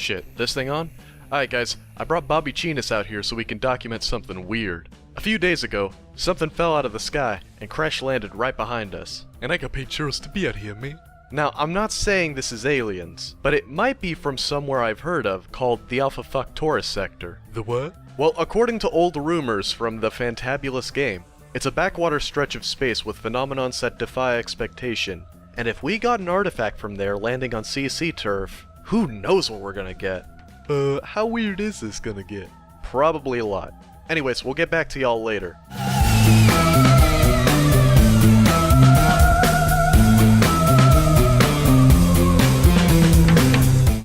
Shit, this thing on? Alright guys, I brought Bobby Chinas out here so we can document something weird. A few days ago, something fell out of the sky and crash landed right behind us. And I got paid churros to be out here, man. Now, I'm not saying this is aliens, but it might be from somewhere I've heard of called the Alpha Factoris sector. The what? Well, according to old rumors from the fantabulous game, it's a backwater stretch of space with phenomenons that defy expectation. And if we got an artifact from there landing on CC turf, who knows what we're gonna get? How weird is this gonna get? Probably a lot. Anyways, we'll get back to y'all later.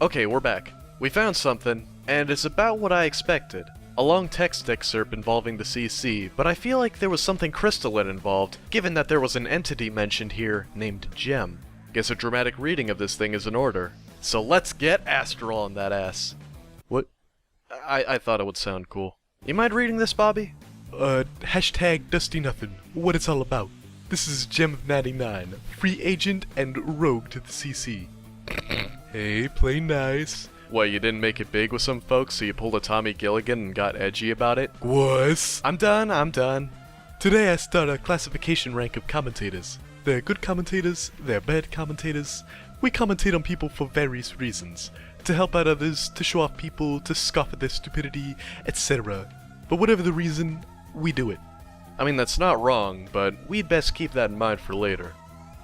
Okay, we're back. We found something, and it's about what I expected. A long text excerpt involving the CC, but I feel like there was something crystalline involved, given that there was an entity mentioned here named Gem. Guess a dramatic reading of this thing is in order. So let's get astral on that ass. What? I thought it would sound cool. You mind reading this, Bobby? Hashtag Dusty Nothing. What it's all about. This is Gem of 99, free agent and rogue to the CC. Hey, play nice. What, you didn't make it big with some folks, so you pulled a Tommy Gilligan and got edgy about it? Was. I'm done. Today I start a classification rank of commentators. There are good commentators, there are bad commentators. We commentate on people for various reasons. To help out others, to show off people, to scoff at their stupidity, etc. But whatever the reason, we do it. I mean, that's not wrong, but we'd best keep that in mind for later.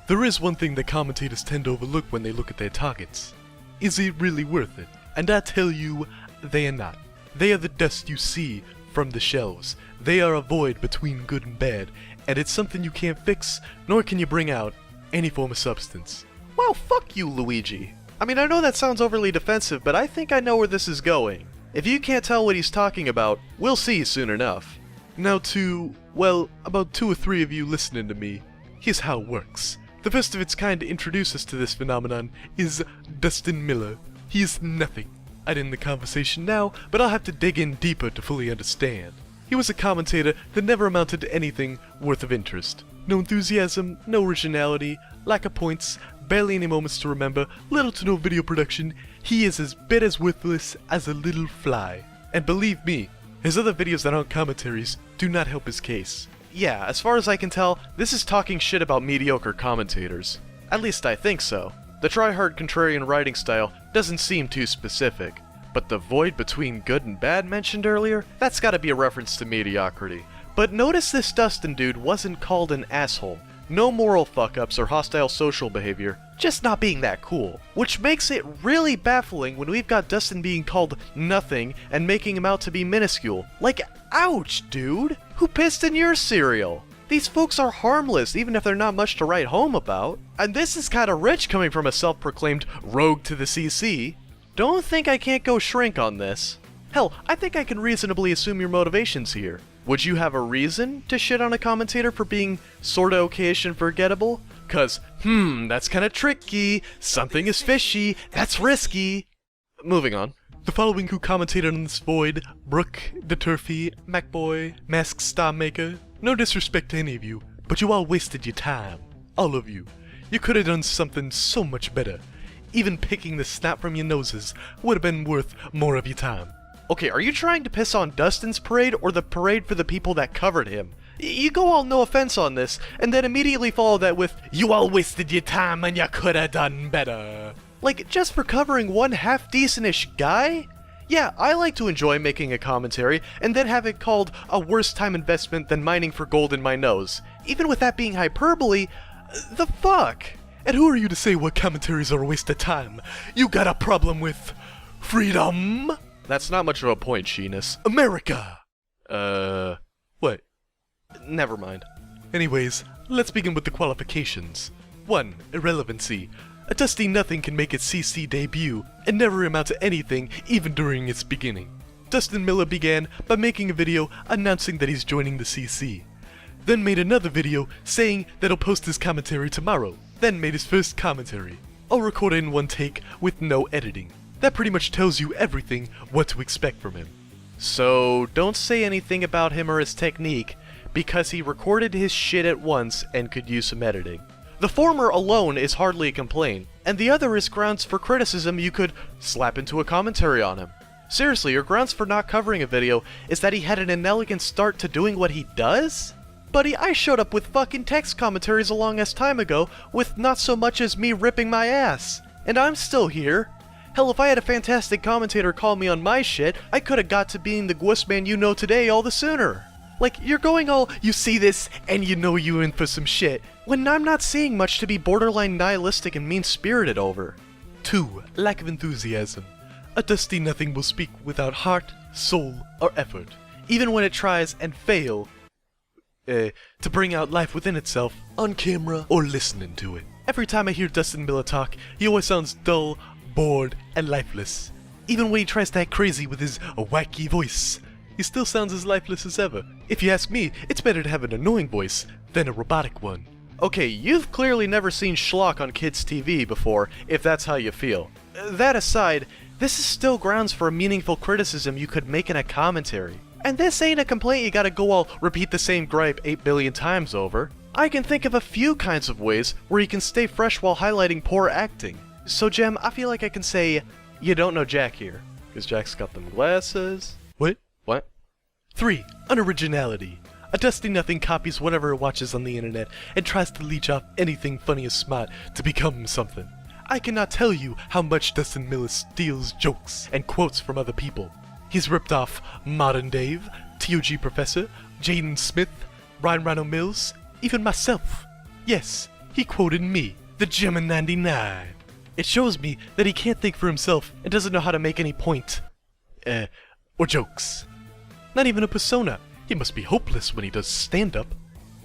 There is one thing that commentators tend to overlook when they look at their targets. Is it really worth it? And I tell you, they are not. They are the dust you see from the shelves. They are a void between good and bad, and it's something you can't fix, nor can you bring out any form of substance. Well, fuck you, Luigi. I mean, I know that sounds overly defensive, but I think I know where this is going. If you can't tell what he's talking about, we'll see soon enough. Now to, well, about 2 or 3 of you listening to me, here's how it works. The first of its kind to introduce us to this phenomenon is Dustin Miller. He is nothing. I'd end the conversation now, but I'll have to dig in deeper to fully understand. He was a commentator that never amounted to anything worth of interest. No enthusiasm, no originality, lack of points, barely any moments to remember, little to no video production. He is as bit as worthless as a little fly. And believe me, his other videos that aren't commentaries do not help his case. Yeah, as far as I can tell, this is talking shit about mediocre commentators. At least I think so. The try-hard contrarian writing style doesn't seem too specific, but the void between good and bad mentioned earlier, that's gotta be a reference to mediocrity. But notice this Dustin dude wasn't called an asshole. No moral fuck-ups or hostile social behavior, just not being that cool. Which makes it really baffling when we've got Dustin being called nothing and making him out to be minuscule. Like, ouch, dude! Who pissed in your cereal? These folks are harmless, even if they're not much to write home about. And this is kinda rich coming from a self-proclaimed rogue to the CC. Don't think I can't go shrink on this. Hell, I think I can reasonably assume your motivations here. Would you have a reason to shit on a commentator for being sorta okayish and forgettable? Cause, that's kinda tricky, something is fishy, that's risky. Moving on. The following who commentated on this void: Brooke, the Turfy, Macboy, Mask Star Maker. No disrespect to any of you, but you all wasted your time. All of you. You could have done something so much better. Even picking the snot from your noses would have been worth more of your time. Okay, are you trying to piss on Dustin's parade or the parade for the people that covered him? You go all no offense on this, and then immediately follow that with, you all wasted your time and you could have done better. Like, just for covering one half-decent-ish guy? Yeah, I like to enjoy making a commentary, and then have it called a worse time investment than mining for gold in my nose. Even with that being hyperbole, the fuck? And who are you to say what commentaries are a waste of time? You got a problem with freedom? That's not much of a point, Sheenus. America! What? Never mind. Anyways, let's begin with the qualifications. 1. Irrelevancy. A Dusty Nothing can make its CC debut and never amount to anything even during its beginning. Dustin Miller began by making a video announcing that he's joining the CC. Then made another video saying that he'll post his commentary tomorrow. Then made his first commentary, all recorded in one take with no editing. That pretty much tells you everything what to expect from him. So, don't say anything about him or his technique, because he recorded his shit at once and could use some editing. The former alone is hardly a complaint, and the other is grounds for criticism you could slap into a commentary on him. Seriously, your grounds for not covering a video is that he had an inelegant start to doing what he does? Buddy, I showed up with fucking text commentaries a long ass time ago with not so much as me ripping my ass. And I'm still here. Hell, if I had a fantastic commentator call me on my shit, I coulda got to being the gwust man you know today all the sooner. Like, you're going all, you see this, and you know you in for some shit, when I'm not seeing much to be borderline nihilistic and mean-spirited over. 2. Lack of enthusiasm. A dusty nothing will speak without heart, soul, or effort, even when it tries and fail to bring out life within itself on camera or listening to it. Every time I hear Dustin Miller talk, he always sounds dull, bored, and lifeless. Even when he tries to act crazy with his wacky voice, he still sounds as lifeless as ever. If you ask me, it's better to have an annoying voice than a robotic one. Okay, you've clearly never seen schlock on kids' TV before, if that's how you feel. That aside, this is still grounds for a meaningful criticism you could make in a commentary. And this ain't a complaint you gotta go all repeat the same gripe 8 billion times over. I can think of a few kinds of ways where you can stay fresh while highlighting poor acting. So Jem, I feel like I can say, you don't know Jack here. Cause Jack's got them glasses. What? What? 3. Unoriginality. A dusty nothing copies whatever it watches on the internet and tries to leech off anything funny or smart to become something. I cannot tell you how much Dustin Miller steals jokes and quotes from other people. He's ripped off Modern Dave, TOG Professor, Jaden Smith, Ryan Rhino Mills, even myself. Yes, he quoted me, the Gemma 99. It shows me that he can't think for himself and doesn't know how to make any point. Or jokes. Not even a persona. He must be hopeless when he does stand-up.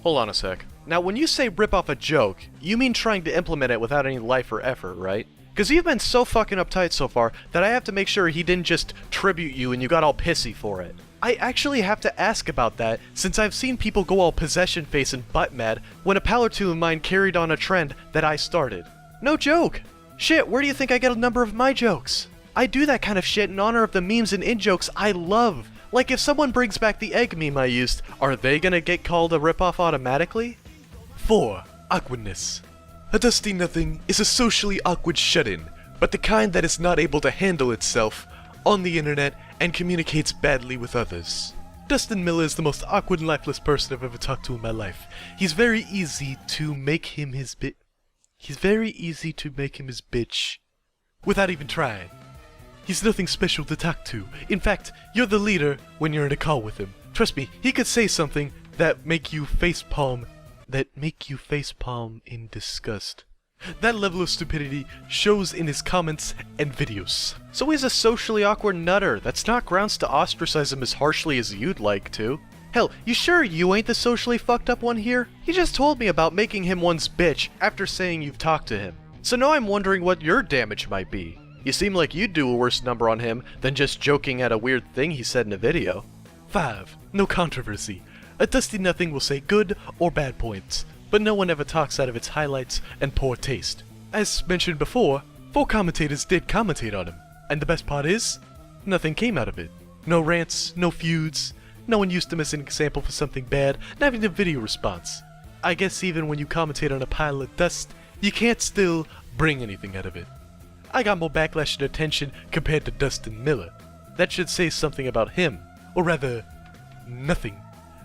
Hold on a sec. Now when you say rip off a joke, you mean trying to implement it without any life or effort, right? Cause you've been so fucking uptight so far that I have to make sure he didn't just tribute you and you got all pissy for it. I actually have to ask about that since I've seen people go all possession face and butt mad when a pal or two of mine carried on a trend that I started. No joke! Shit, where do you think I get a number of my jokes? I do that kind of shit in honor of the memes and in-jokes I love. Like if someone brings back the egg meme I used, are they gonna get called a ripoff automatically? 4. Awkwardness. A dusty nothing is a socially awkward shut-in, but the kind that is not able to handle itself on the internet and communicates badly with others. Dustin Miller is the most awkward and lifeless person I've ever talked to in my life. He's very easy to make him his bitch without even trying. He's nothing special to talk to. In fact, you're the leader when you're in a call with him. Trust me, he could say something that make you facepalm in disgust. That level of stupidity shows in his comments and videos. So he's a socially awkward nutter. That's not grounds to ostracize him as harshly as you'd like to. Hell, you sure you ain't the socially fucked up one here? You just told me about making him one's bitch after saying you've talked to him. So now I'm wondering what your damage might be. You seem like you'd do a worse number on him than just joking at a weird thing he said in a video. 5. No controversy. A dusty nothing will say good or bad points, but no one ever talks out of its highlights and poor taste. As mentioned before, 4 commentators did commentate on him, and the best part is, nothing came out of it. No rants, no feuds, no one used him as an example for something bad, not even a video response. I guess even when you commentate on a pile of dust, you can't still bring anything out of it. I got more backlash and attention compared to Dustin Miller. That should say something about him, or rather, nothing.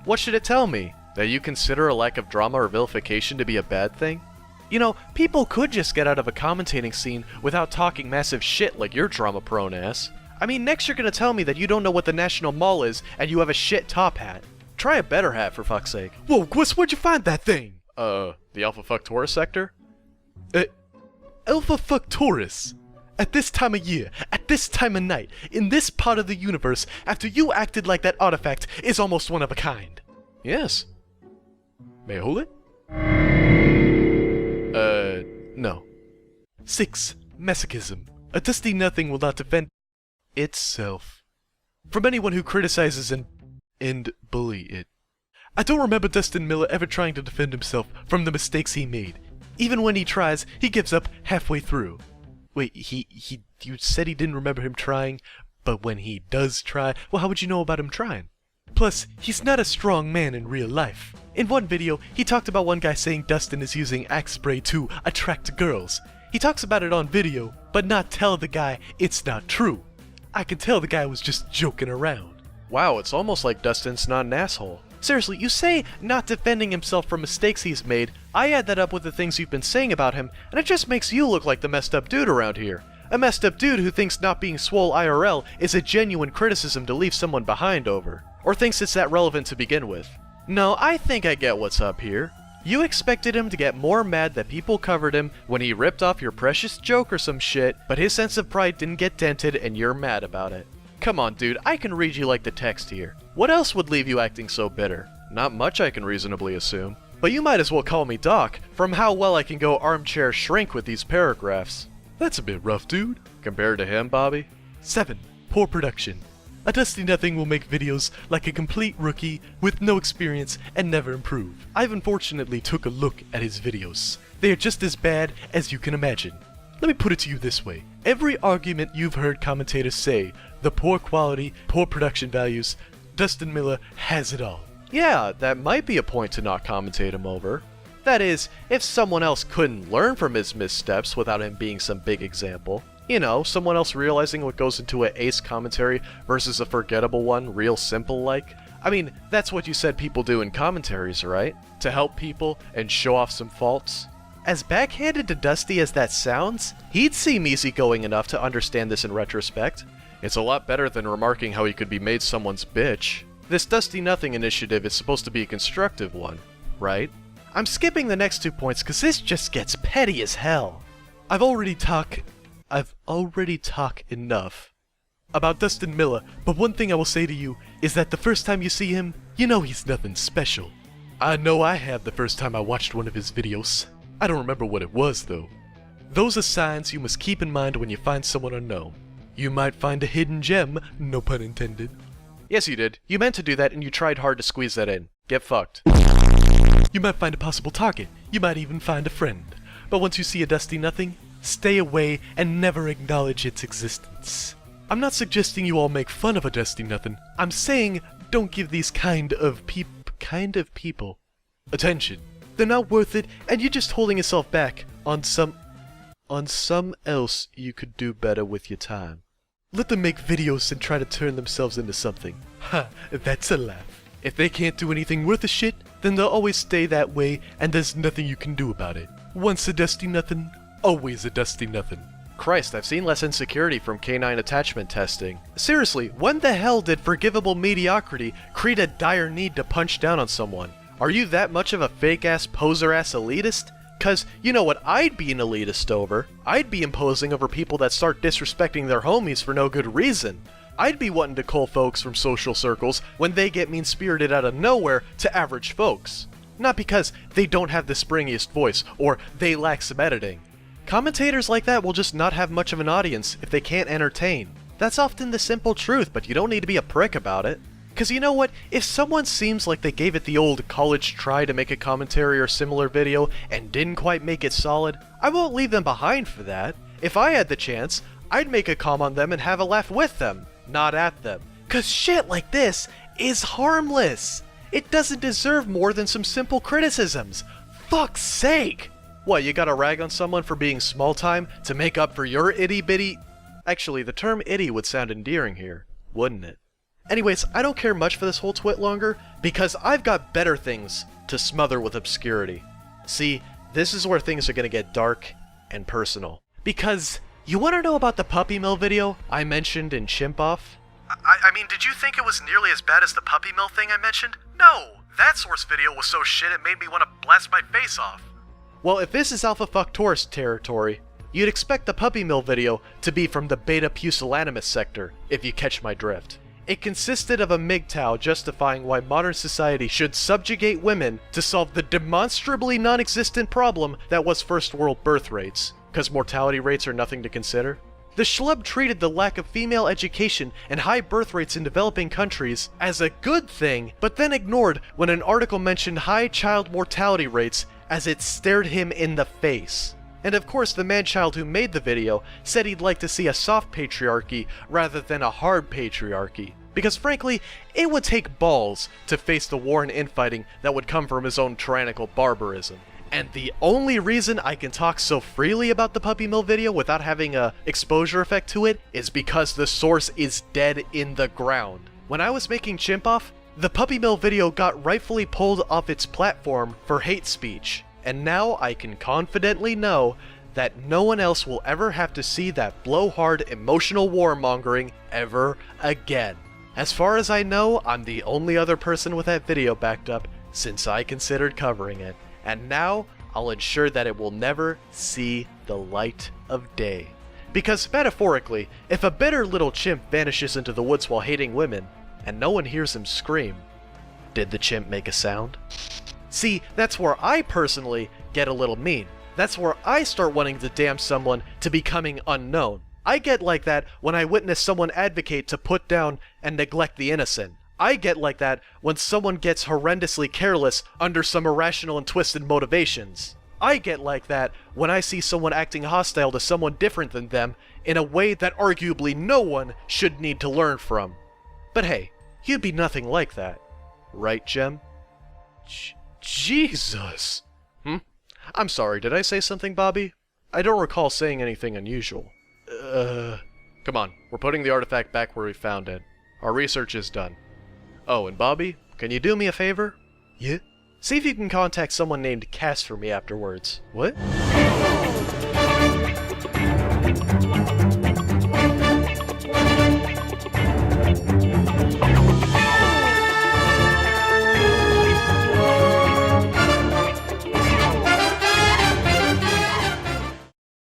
What should it tell me? That you consider a lack of drama or vilification to be a bad thing? You know, people could just get out of a commentating scene without talking massive shit like your drama-prone ass. I mean, next you're gonna tell me that you don't know what the National Mall is and you have a shit top hat. Try a better hat, for fuck's sake. Whoa, Gwist, where'd you find that thing? The Alpha Fuck Taurus sector? Alpha Fuck Taurus? At this time of year, at this time of night, in this part of the universe, after you acted like that artifact is almost one of a kind. Yes. May I hold it? No. 6. Masochism. A dusty nothing will not defend itself from anyone who criticizes and bully it. I don't remember Dustin Miller ever trying to defend himself from the mistakes he made. Even when he tries, he gives up halfway through. Wait, you said he didn't remember him trying, but when he does try, well, how would you know about him trying? Plus, he's not a strong man in real life. In one video, he talked about one guy saying Dustin is using Axe spray to attract girls. He talks about it on video, but not tell the guy it's not true. I can tell the guy was just joking around. Wow, it's almost like Dustin's not an asshole. Seriously, you say not defending himself from mistakes he's made. I add that up with the things you've been saying about him, and it just makes you look like the messed up dude around here. A messed up dude who thinks not being swole IRL is a genuine criticism to leave someone behind over. Or thinks it's that relevant to begin with. No, I think I get what's up here. You expected him to get more mad that people covered him when he ripped off your precious joke or some shit, but his sense of pride didn't get dented and you're mad about it. Come on, dude, I can read you like the text here. What else would leave you acting so bitter? Not much, I can reasonably assume. But you might as well call me Doc, from how well I can go armchair shrink with these paragraphs. That's a bit rough, dude. Compared to him, Bobby? 7. Poor production. A Dusty Nothing will make videos like a complete rookie with no experience and never improve. I've unfortunately took a look at his videos. They are just as bad as you can imagine. Let me put it to you this way. Every argument you've heard commentators say, the poor quality, poor production values, Dustin Miller has it all. Yeah, that might be a point to not commentate him over. That is, if someone else couldn't learn from his missteps without him being some big example. You know, someone else realizing what goes into an ace commentary versus a forgettable one, real simple like. I mean, that's what you said people do in commentaries, right? To help people and show off some faults. As backhanded to Dusty as that sounds, he'd seem easygoing enough to understand this in retrospect. It's a lot better than remarking how he could be made someone's bitch. This Dusty Nothing initiative is supposed to be a constructive one, right? I'm skipping the next 2 points because this just gets petty as hell. I've already talked enough about Dustin Miller, but one thing I will say to you is that the first time you see him, you know he's nothing special. I know I have the first time I watched one of his videos. I don't remember what it was though. Those are signs you must keep in mind when you find someone unknown. You might find a hidden gem, no pun intended. Yes, you did. You meant to do that and you tried hard to squeeze that in. Get fucked. You might find a possible target. You might even find a friend. But once you see a Dusty Nothing, stay away and never acknowledge its existence. I'm not suggesting you all make fun of a Dusty Nothing. I'm saying don't give these kind of people attention. They're not worth it, and you're just holding yourself back on some else you could do better with your time. Let them make videos and try to turn themselves into something. Ha, that's a laugh. If they can't do anything worth a shit, then they'll always stay that way and there's nothing you can do about it. Once a Dusty Nothing, always a Dusty Nothing. Christ, I've seen less insecurity from canine attachment testing. Seriously, when the hell did forgivable mediocrity create a dire need to punch down on someone? Are you that much of a fake-ass, poser-ass elitist? Cause, you know what I'd be an elitist over? I'd be imposing over people that start disrespecting their homies for no good reason. I'd be wanting to cull folks from social circles when they get mean-spirited out of nowhere to average folks. Not because they don't have the springiest voice, or they lack some editing. Commentators like that will just not have much of an audience if they can't entertain. That's often the simple truth, but you don't need to be a prick about it. Cause you know what, if someone seems like they gave it the old college try to make a commentary or similar video and didn't quite make it solid, I won't leave them behind for that. If I had the chance, I'd make a comm on them and have a laugh with them, not at them. Cause shit like this is harmless. It doesn't deserve more than some simple criticisms. Fuck's sake! What, you gotta rag on someone for being small time to make up for your itty bitty... Actually, the term itty would sound endearing here, wouldn't it? Anyways, I don't care much for this whole twit longer, because I've got better things to smother with obscurity. See, this is where things are gonna get dark and personal. Because, you wanna know about the puppy mill video I mentioned in Chimp Off? I mean, did you think it was nearly as bad as the puppy mill thing I mentioned? No! That source video was so shit it made me want to blast my face off. Well, if this is Alpha Fuck Taurus territory, you'd expect the puppy mill video to be from the Beta Pusillanimous sector, if you catch my drift. It consisted of a MGTOW justifying why modern society should subjugate women to solve the demonstrably non-existent problem that was first world birth rates, cause mortality rates are nothing to consider. The schlub treated the lack of female education and high birth rates in developing countries as a good thing, but then ignored when an article mentioned high child mortality rates as it stared him in the face. And of course the man-child who made the video said he'd like to see a soft patriarchy rather than a hard patriarchy, because frankly, it would take balls to face the war and infighting that would come from his own tyrannical barbarism. And the only reason I can talk so freely about the Puppy Mill video without having a exposure effect to it is because the source is dead in the ground. When I was making Chimp Off, the Puppy Mill video got rightfully pulled off its platform for hate speech, and now I can confidently know that no one else will ever have to see that blowhard emotional warmongering ever again. As far as I know, I'm the only other person with that video backed up since I considered covering it, and now I'll ensure that it will never see the light of day. Because metaphorically, if a bitter little chimp vanishes into the woods while hating women, and no one hears him scream, did the chimp make a sound? See, that's where I personally get a little mean. That's where I start wanting to damn someone to becoming unknown. I get like that when I witness someone advocate to put down and neglect the innocent. I get like that when someone gets horrendously careless under some irrational and twisted motivations. I get like that when I see someone acting hostile to someone different than them in a way that arguably no one should need to learn from. But hey, you'd be nothing like that. Right, Jem? Jesus! I'm sorry, did I say something, Bobby? I don't recall saying anything unusual. Come on, we're putting the artifact back where we found it. Our research is done. Oh, and Bobby, can you do me a favor? Yeah? See if you can contact someone named Cass for me afterwards. What?